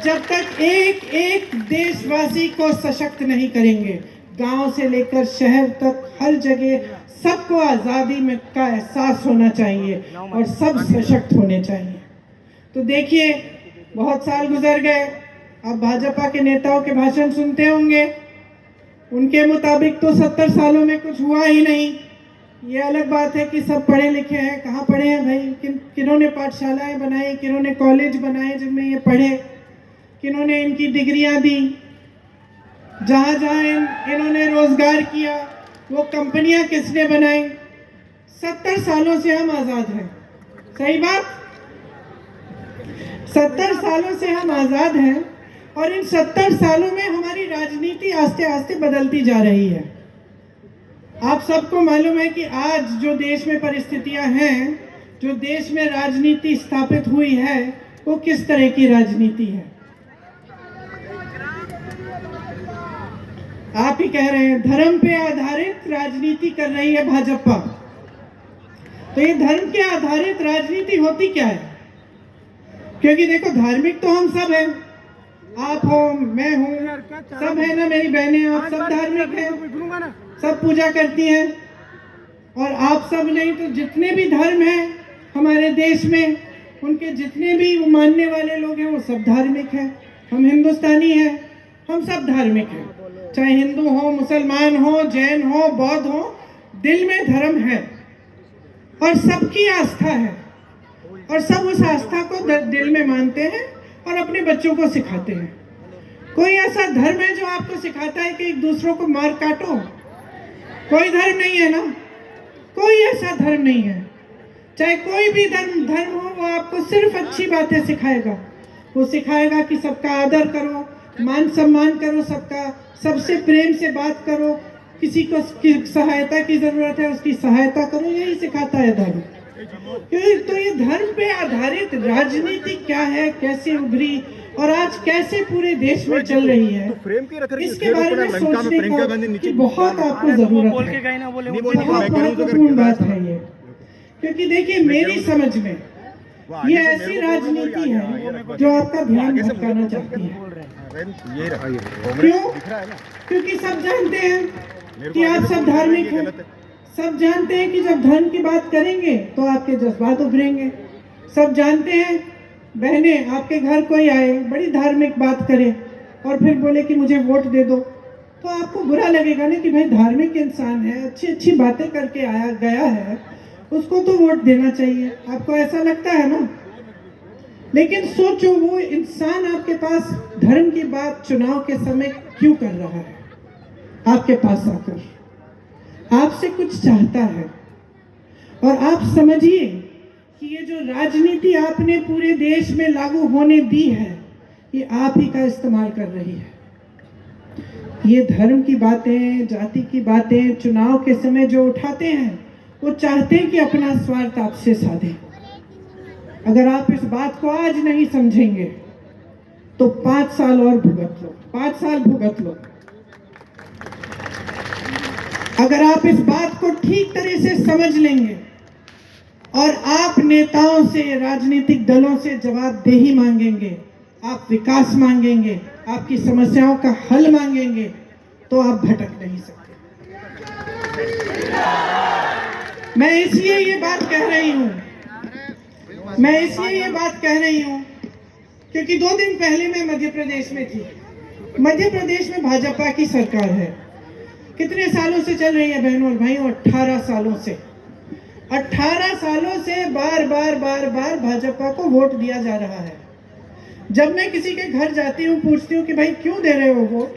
जब तक एक एक देशवासी को सशक्त नहीं करेंगे, गांव से लेकर शहर तक हर जगह सबको आज़ादी में का एहसास होना चाहिए और सब सशक्त होने चाहिए। तो देखिए, बहुत साल गुजर गए, अब भाजपा के नेताओं के भाषण सुनते होंगे, उनके मुताबिक तो 70 सालों में कुछ हुआ ही नहीं। ये अलग बात है कि सब पढ़े लिखे हैं, कहाँ पढ़े हैं भाई? किन्होंने पाठशालाएं बनाई, किन्होंने कॉलेज बनाए जिनमें ये पढ़े, किन्होंने इनकी डिग्रियां दी, जहाँ जहाँ इन्होंने रोजगार किया, वो कंपनियां किसने बनाई? 70 सालों से हम आज़ाद हैं, सही बात? 70 सालों से हम आज़ाद हैं और इन 70 सालों में हमारी राजनीति आस्ते आस्ते बदलती जा रही है। आप सबको मालूम है कि आज जो देश में परिस्थितियां हैं, जो देश में राजनीति स्थापित हुई है, वो किस तरह की राजनीति है। आप ही कह रहे हैं धर्म पे आधारित राजनीति कर रही है भाजपा। तो ये धर्म के आधारित राजनीति होती क्या है? क्योंकि देखो, धार्मिक तो हम सब हैं, आप हो, मैं हूँ, सब है ना, मेरी बहनें, आप सब धार्मिक हैं, सब पूजा करती हैं। और आप सब नहीं तो जितने भी धर्म हैं हमारे देश में, उनके जितने भी मानने वाले लोग हैं वो सब धार्मिक हैं। हम हिंदुस्तानी हैं, हम सब धार्मिक हैं, चाहे हिंदू हो, मुसलमान हो, जैन हो, बौद्ध हो, दिल में धर्म है और सबकी आस्था है और सब उस आस्था को दिल में मानते हैं और अपने बच्चों को सिखाते हैं। कोई ऐसा धर्म है जो आपको सिखाता है कि एक दूसरों को मार काटो? कोई धर्म नहीं है ना, कोई ऐसा धर्म नहीं है। चाहे कोई भी धर्म हो, वो आपको सिर्फ अच्छी बातें सिखाएगा। वो सिखाएगा कि सबका आदर करो, मान सम्मान करो, सबका, सबसे प्रेम से बात करो, किसी को सहायता की जरूरत है उसकी सहायता करो, यही सिखाता है धर्म। तो ये धर्म पे आधारित राजनीति क्या है, कैसे उभरी और आज कैसे पूरे देश में चल रही है, इसके बारे में सोचने की बहुत आपको जरूरत है। बहुत महत्वपूर्ण बात है ये, क्योंकि देखिए, मेरी समझ में ये ऐसी राजनीति है जो आपका ध्यान भटकाना चाहती है। क्यों? क्योंकि सब जानते हैं कि आप सब धार्मिक हैं, सब जानते हैं कि जब धर्म की बात करेंगे तो आपके जज्बात उभरेंगे। सब जानते हैं, बहनें, आपके घर कोई आए, बड़ी धार्मिक बात करे और फिर बोले कि मुझे वोट दे दो, तो आपको बुरा लगेगा ना कि भाई धार्मिक इंसान है, अच्छी अच्छी बातें करके आया गया है, उसको तो वोट देना चाहिए। आपको ऐसा लगता है ना? लेकिन सोचो, वो इंसान आपके पास धर्म की बात चुनाव के समय क्यों कर रहा है? आपके पास आकर आपसे कुछ चाहता है। और आप समझिए कि ये जो राजनीति आपने पूरे देश में लागू होने दी है, ये आप ही का इस्तेमाल कर रही है। ये धर्म की बातें, जाति की बातें चुनाव के समय जो उठाते हैं, वो चाहते हैं कि अपना स्वार्थ आपसे साधें। अगर आप इस बात को आज नहीं समझेंगे तो 5 साल और भुगत लो, 5 साल भुगत लो। अगर आप इस बात को ठीक तरह से समझ लेंगे और आप नेताओं से, राजनीतिक दलों से जवाबदेही मांगेंगे, आप विकास मांगेंगे, आपकी समस्याओं का हल मांगेंगे, तो आप भटक नहीं सकते। मैं इसलिए ये बात कह रही हूँ, क्योंकि 2 दिन पहले मैं मध्य प्रदेश में थी। मध्य प्रदेश में भाजपा की सरकार है। कितने सालों से चल रही है बहनों और भाइयों? 18 सालों से। 18 सालों से बार बार भाजपा को वोट दिया जा रहा है। जब मैं किसी के घर जाती हूँ, पूछती हूँ कि भाई क्यों दे रहे हो वोट?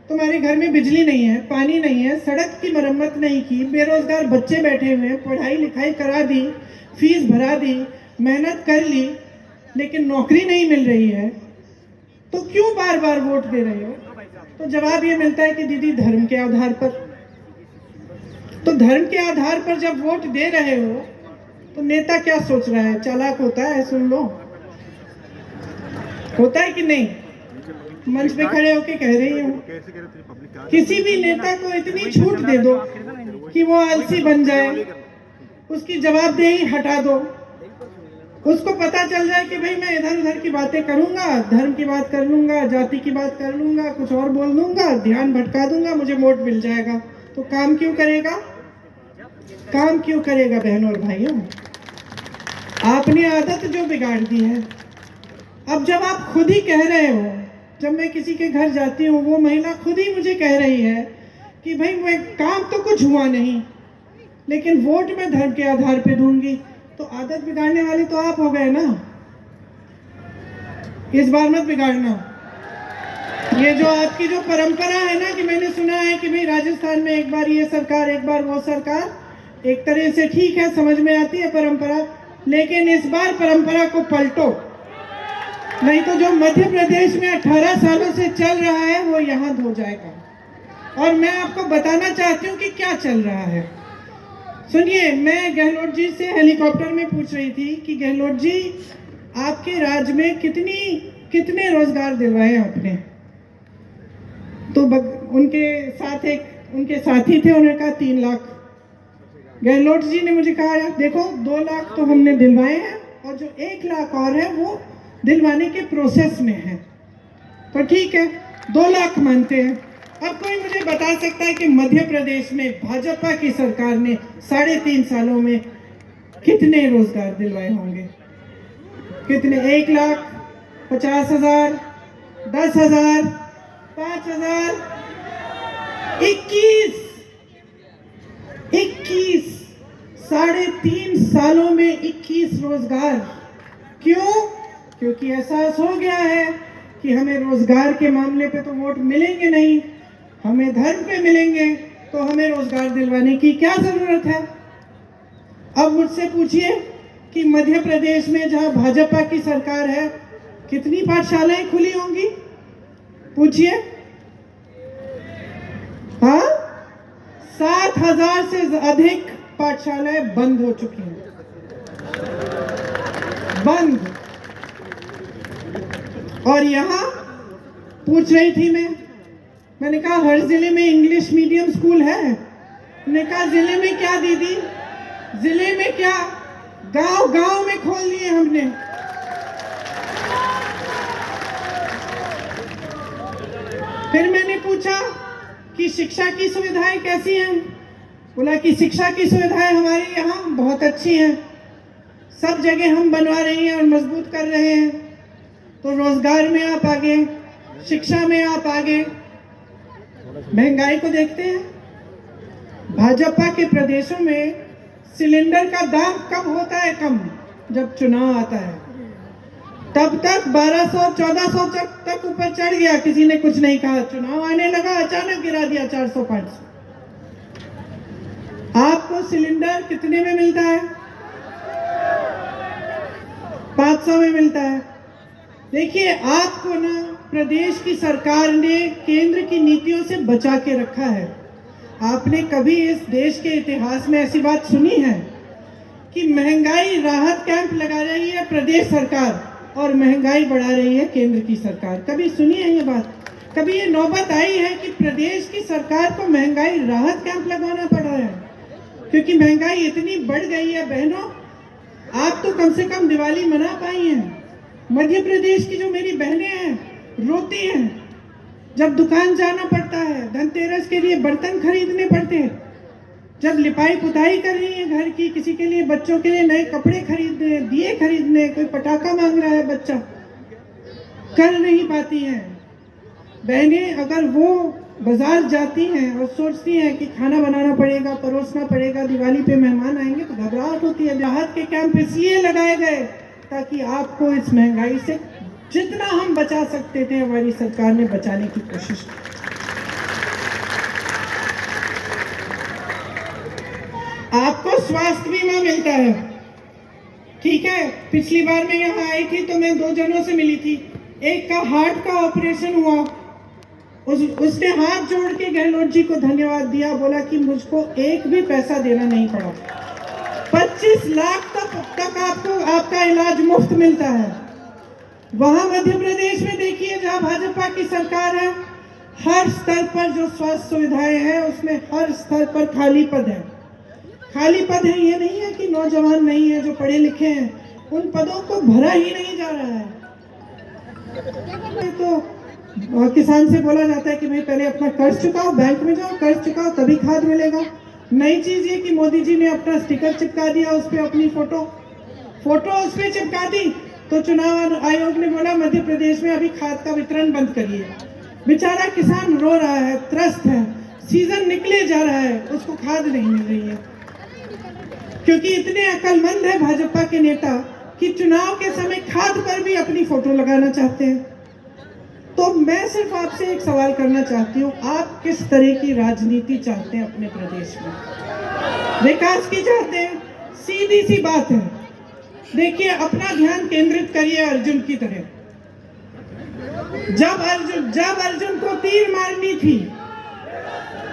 तुम्हारे घर में बिजली नहीं है, पानी नहीं है, सड़क की मरम्मत नहीं की, बेरोजगार बच्चे बैठे हुए हैं, पढ़ाई लिखाई करा दी, फीस भरा दी, मेहनत कर ली, लेकिन नौकरी नहीं मिल रही है, तो क्यों बार बार वोट दे रहे हो? तो जवाब ये मिलता है कि दीदी, धर्म के आधार पर। तो धर्म के आधार पर जब वोट दे रहे हो तो नेता क्या सोच रहा है? चालाक होता है, सुन लो, होता है कि नहीं? मंच पे खड़े होके कह रही हूँ, किसी भी नेता को इतनी छूट दे दो कि वो आलसी बन जाए, उसकी जवाबदेही हटा दो, उसको पता चल जाए कि भाई मैं इधर उधर की बातें करूंगा, धर्म की बात कर लूंगा, जाति की बात कर लूंगा, कुछ और बोल दूंगा, ध्यान भटका दूंगा, मुझे वोट मिल जाएगा, तो काम क्यों करेगा? काम क्यों करेगा बहनों और भाइयों? आपने आदत जो बिगाड़ दी है। अब जब आप खुद ही कह रहे हो, जब मैं किसी के घर जाती हूँ, वो महिला खुद ही मुझे कह रही है कि भाई मैं काम तो कुछ हुआ नहीं, लेकिन वोट मैं धर्म के आधार पे दूंगी, तो आदत बिगाड़ने वाले तो आप हो गए ना। इस बार मत बिगाड़ना। ये जो आपकी जो परंपरा है ना, कि मैंने सुना है कि भाई राजस्थान में एक बार ये सरकार, एक बार वो सरकार, एक तरह से ठीक है, समझ में आती है परंपरा, लेकिन इस बार परंपरा को पलटो, नहीं तो जो मध्य प्रदेश में 18 सालों से चल रहा है वो यहाँ हो जाएगा। और मैं आपको बताना चाहती हूँ कि क्या चल रहा है। सुनिए, मैं गहलोत जी से हेलीकॉप्टर में पूछ रही थी कि गहलोत जी, आपके राज्य में कितने रोजगार दिलवाए आपने? तो उनके साथी थे, उन्होंने कहा 3 लाख। गहलोत जी ने मुझे कहा, देखो 2 लाख तो हमने दिलवाए हैं और जो 1 लाख और है वो दिलवाने के प्रोसेस में है। तो ठीक है, 2 लाख मानते हैं। अब कोई मुझे बता सकता है कि मध्य प्रदेश में भाजपा की सरकार ने 3.5 सालों में कितने रोजगार दिलवाए होंगे? कितने? 1,50,000, 10,000, 5,000, 21। 3.5 सालों में 21 रोजगार। क्यों? क्योंकि एहसास हो गया है कि हमें रोजगार के मामले पे तो वोट मिलेंगे नहीं, हमें धर्म पे मिलेंगे, तो हमें रोजगार दिलवाने की क्या जरूरत है। अब मुझसे पूछिए कि मध्य प्रदेश में जहां भाजपा की सरकार है, कितनी पाठशालाएं खुली होंगी? पूछिए। हाँ, 7,000 से अधिक पाठशालाएं बंद हो चुकी हैं, बंद। और यहाँ पूछ रही थी मैंने कहा हर जिले में इंग्लिश मीडियम स्कूल है? मैंने कहा जिले में क्या दीदी, जिले में क्या, गांव गांव में खोल लिए हमने। फिर मैंने पूछा कि शिक्षा की सुविधाएं कैसी हैं? बोला कि शिक्षा की सुविधाएं हमारे यहाँ बहुत अच्छी हैं, सब जगह हम बनवा रहे हैं और मजबूत कर रहे हैं। तो रोजगार में आप आगे, शिक्षा में आप आगे। महंगाई को देखते हैं, भाजपा के प्रदेशों में सिलेंडर का दाम कब होता है कम? जब चुनाव आता है, तब तक 1200-1400 तक ऊपर चढ़ गया, किसी ने कुछ नहीं कहा। चुनाव आने लगा, अचानक गिरा दिया 400-500। आपको सिलेंडर कितने में मिलता है? 500 में मिलता है। देखिए, आपको ना प्रदेश की सरकार ने केंद्र की नीतियों से बचा के रखा है। आपने कभी इस देश के इतिहास में ऐसी बात सुनी है कि महंगाई राहत कैंप लगा रही है प्रदेश सरकार और महंगाई बढ़ा रही है केंद्र की सरकार? कभी सुनी है ये बात? कभी ये नौबत आई है कि प्रदेश की सरकार को महंगाई राहत कैंप लगाना पड़ रहा है? क्योंकि महंगाई इतनी बढ़ गई है। बहनों, आप तो कम से कम दिवाली मना पाई हैं। मध्य प्रदेश की जो मेरी बहनें हैं रोती हैं जब दुकान जाना पड़ता है, धनतेरस के लिए बर्तन खरीदने पड़ते हैं, जब लिपाई पुताई कर रही है घर की, किसी के लिए, बच्चों के लिए नए कपड़े खरीदने, दिए खरीदने, कोई पटाखा मांग रहा है बच्चा, कर नहीं पाती हैं। बहनें अगर वो बाजार जाती हैं और सोचती हैं कि खाना बनाना पड़ेगा, परोसना पड़ेगा, दिवाली पे मेहमान आएंगे, तो घबराहट होती है। राहत के कैंप इसलिए लगाए गए ताकि आपको इस महंगाई से जितना हम बचा सकते थे, हमारी सरकार ने बचाने की कोशिश की। आपको स्वास्थ्य बीमा मिलता है, ठीक है। पिछली बार मैं यहाँ आई थी तो मैं 2 जनों से मिली थी। एक का हार्ट का ऑपरेशन हुआ, उसने हाथ जोड़ के गहलोत जी को धन्यवाद दिया, बोला कि मुझको एक भी पैसा देना नहीं पड़ा। 25 लाख तक आपका इलाज मुफ्त मिलता है। वहां मध्य प्रदेश में देखिए, जहां भाजपा की सरकार है, हर स्तर पर जो स्वास्थ्य सुविधाएं हैं उसमें हर स्तर पर खाली पद है। खाली पद है, ये नहीं है कि नौजवान नहीं है जो पढ़े लिखे हैं, उन पदों को भरा ही नहीं जा रहा है। तो किसान से बोला जाता है कि भाई पहले अपना कर्ज चुकाओ, बैंक में जाओ, कर्ज चुकाओ तभी खाद मिलेगा। नई चीज ये कि मोदी जी ने अपना स्टिकर चिपका दिया, उस पर अपनी फोटो उस पर चिपका दी। तो चुनाव आयोग ने बोला मध्य प्रदेश में अभी खाद का वितरण बंद करिए। बेचारा किसान रो रहा है, त्रस्त है, सीजन निकले जा रहा है, उसको खाद नहीं मिल रही है, क्योंकि इतने अक्लमंद है भाजपा के नेता कि चुनाव के समय खाद पर भी अपनी फोटो लगाना चाहते हैं। तो मैं सिर्फ आपसे एक सवाल करना चाहती हूँ, आप किस तरह की राजनीति चाहते हैं अपने प्रदेश में? विकास की चाहते हैं? सीधी सी बात है, देखिए अपना ध्यान केंद्रित करिए अर्जुन की तरह। जब अर्जुन को तीर मारनी थी,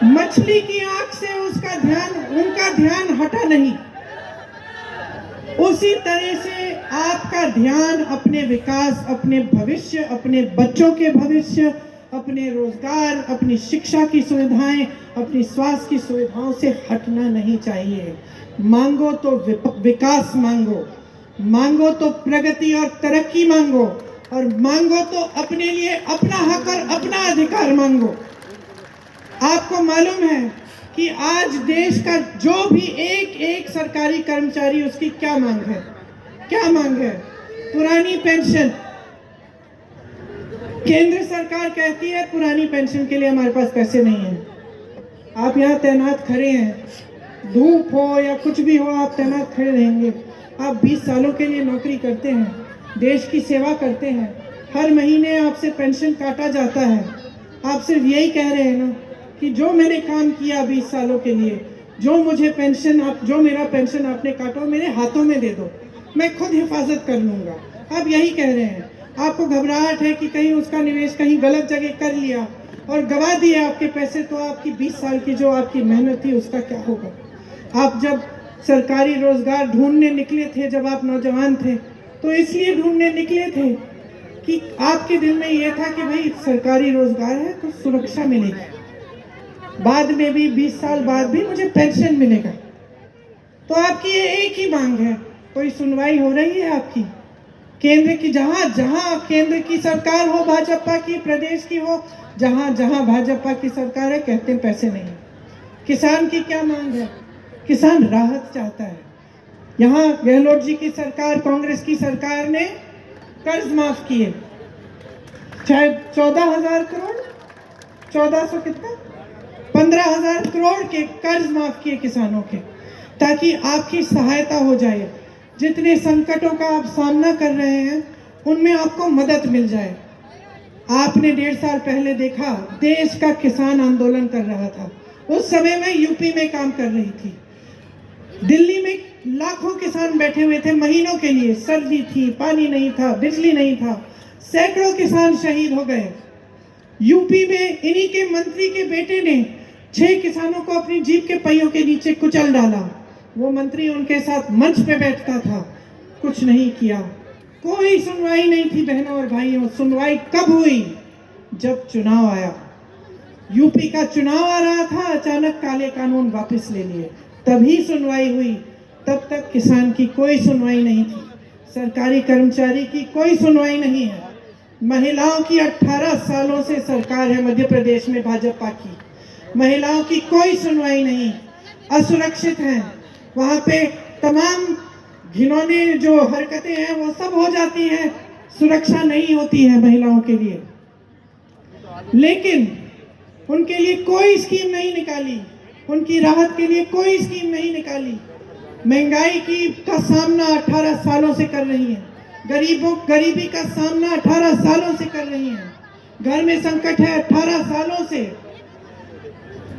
मछली की आंख से उनका ध्यान हटा नहीं। उसी तरह से आपका ध्यान अपने विकास, अपने भविष्य, अपने बच्चों के भविष्य, अपने रोजगार, अपनी शिक्षा की सुविधाएं, अपनी स्वास्थ्य की सुविधाओं से हटना नहीं चाहिए। मांगो तो विकास मांगो तो प्रगति और तरक्की मांगो, और मांगो तो अपने लिए अपना हक और अपना अधिकार मांगो। आपको मालूम है कि आज देश का जो भी एक सरकारी कर्मचारी, उसकी क्या मांग है? पुरानी पेंशन। केंद्र सरकार कहती है पुरानी पेंशन के लिए हमारे पास पैसे नहीं है। आप यहाँ तैनात खड़े हैं, धूप हो या कुछ भी हो, आप तैनात खड़े रहेंगे। आप 20 सालों के लिए नौकरी करते हैं, देश की सेवा करते हैं, हर महीने आपसे पेंशन काटा जाता है। आप सिर्फ यही कह रहे हैं ना कि जो मैंने काम किया 20 सालों के लिए, जो मेरा पेंशन आपने काटा मेरे हाथों में दे दो, मैं खुद हिफाजत कर लूँगा। आप यही कह रहे हैं। आपको घबराहट है कि कहीं उसका निवेश कहीं गलत जगह कर लिया और गवा दिए आपके पैसे, तो आपकी 20 साल की जो आपकी मेहनत थी उसका क्या होगा? आप जब सरकारी रोजगार ढूंढने निकले थे, जब आप नौजवान थे, तो इसलिए ढूंढने निकले थे कि आपके दिल में यह था कि भाई सरकारी रोजगार है तो सुरक्षा मिलेगी, बाद में भी 20 साल बाद भी मुझे पेंशन मिलेगा। तो आपकी ये एक ही मांग है। कोई सुनवाई हो रही है आपकी? केंद्र की, जहां केंद्र की सरकार हो भाजपा की, प्रदेश की हो, जहां भाजपा की सरकार है, कहते हैं पैसे नहीं। किसान की क्या मांग है? किसान राहत चाहता है। यहाँ गहलोत जी की सरकार, कांग्रेस की सरकार ने कर्ज माफ किए, शायद 14,000 करोड़, 1400 कितना, 15,000 करोड़ के कर्ज माफ किए किसानों के, ताकि आपकी सहायता हो जाए। जितने संकटों का आप सामना कर रहे हैं उनमें आपको मदद मिल जाए। आपने 1.5 साल पहले देखा, देश का किसान आंदोलन कर रहा था। उस समय मैं यूपी में काम कर रही थी। दिल्ली में लाखों किसान बैठे हुए थे महीनों के लिए, सर्दी थी, पानी नहीं था, बिजली नहीं था, सैकड़ों किसान शहीद हो गए। यूपी में इन्हीं के मंत्री के बेटे ने 6 किसानों को अपनी जीप के पहियों के नीचे कुचल डाला। वो मंत्री उनके साथ मंच पे बैठता था, कुछ नहीं किया। कोई सुनवाई नहीं थी बहनों और भाइयों। सुनवाई कब हुई? जब चुनाव आया। यूपी का चुनाव आ रहा था, अचानक काले कानून वापस ले लिए, तभी सुनवाई हुई। तब तक किसान की कोई सुनवाई नहीं थी, सरकारी कर्मचारी की कोई सुनवाई नहीं है। महिलाओं की 18 सालों से सरकार है मध्य प्रदेश में भाजपा की, महिलाओं की कोई सुनवाई नहीं, असुरक्षित हैं। वहाँ पे तमाम घिनौने जो हरकतें हैं वो सब हो जाती हैं, सुरक्षा नहीं होती है महिलाओं के लिए। लेकिन उनके लिए कोई स्कीम नहीं निकाली, उनकी राहत के लिए कोई स्कीम नहीं निकाली। महंगाई का सामना 18 सालों से कर रही है, गरीबी का सामना 18 सालों से कर रही है, घर में संकट है 18 सालों से।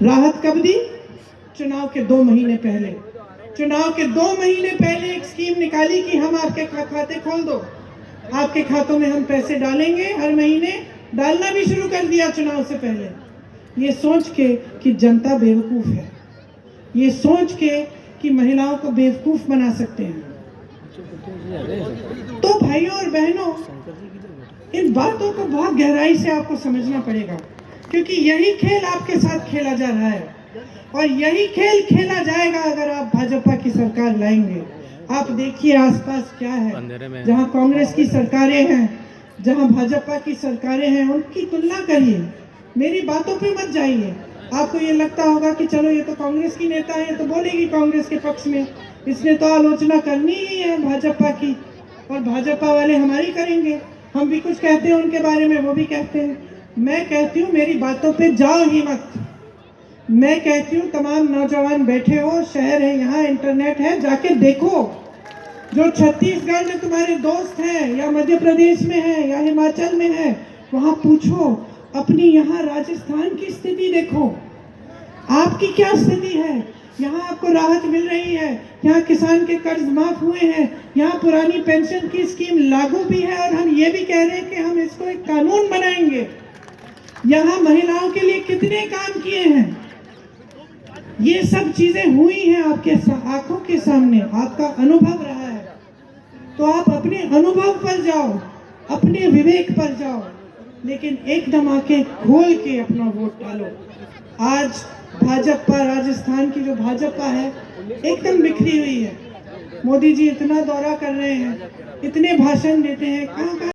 राहत कब दी? चुनाव के 2 महीने पहले। चुनाव के 2 महीने पहले एक स्कीम निकाली कि हम आपके खाते खोल दो, आपके खातों में हम पैसे डालेंगे, हर महीने डालना भी शुरू कर दिया चुनाव से पहले। ये सोच के कि जनता बेवकूफ है, ये सोच के कि महिलाओं को बेवकूफ बना सकते हैं। तो भाइयों और बहनों, इन बातों को बहुत गहराई से आपको समझना पड़ेगा, क्योंकि यही खेल आपके साथ खेला जा रहा है और यही खेल खेला जाएगा अगर आप भाजपा की सरकार लाएंगे। आप देखिए आसपास क्या अंधेरे में है। जहां कांग्रेस की सरकारें हैं, जहां भाजपा की सरकारें हैं, उनकी तुलना करिए। मेरी बातों पे मत जाइए। आपको ये लगता होगा कि चलो ये तो कांग्रेस की नेता है, तो बोलेगी कांग्रेस के पक्ष में, इसने तो आलोचना करनी ही है भाजपा की, और भाजपा वाले हमारी करेंगे। हम भी कुछ कहते हैं उनके बारे में, वो भी कहते हैं। मैं कहती हूँ मेरी बातों पे जाओ ही मत। मैं कहती हूँ तमाम नौजवान बैठे हो, शहर है, यहाँ इंटरनेट है, जाके देखो। जो छत्तीसगढ़ में तुम्हारे दोस्त हैं, या मध्य प्रदेश में है, या हिमाचल में है, वहां पूछो। अपनी यहाँ राजस्थान की स्थिति देखो, आपकी क्या स्थिति है। यहाँ आपको राहत मिल रही है, यहाँ किसान के कर्ज माफ हुए हैं, यहाँ पुरानी पेंशन की स्कीम लागू भी है, और हम ये भी कह रहे हैं कि हम इसको एक कानून बनाएंगे। यहाँ महिलाओं के लिए कितने काम किए हैं। ये सब चीजें हुई हैं आपके आंखों के सामने, आपका अनुभव रहा है। तो आप अपने अनुभव पर जाओ, अपने विवेक पर जाओ, लेकिन एकदम आंखें खोल के अपना वोट डालो। आज भाजपा, राजस्थान की जो भाजपा है, एकदम बिखरी हुई है। मोदी जी इतना दौरा कर रहे हैं, इतने भाषण देते हैं, कहाँ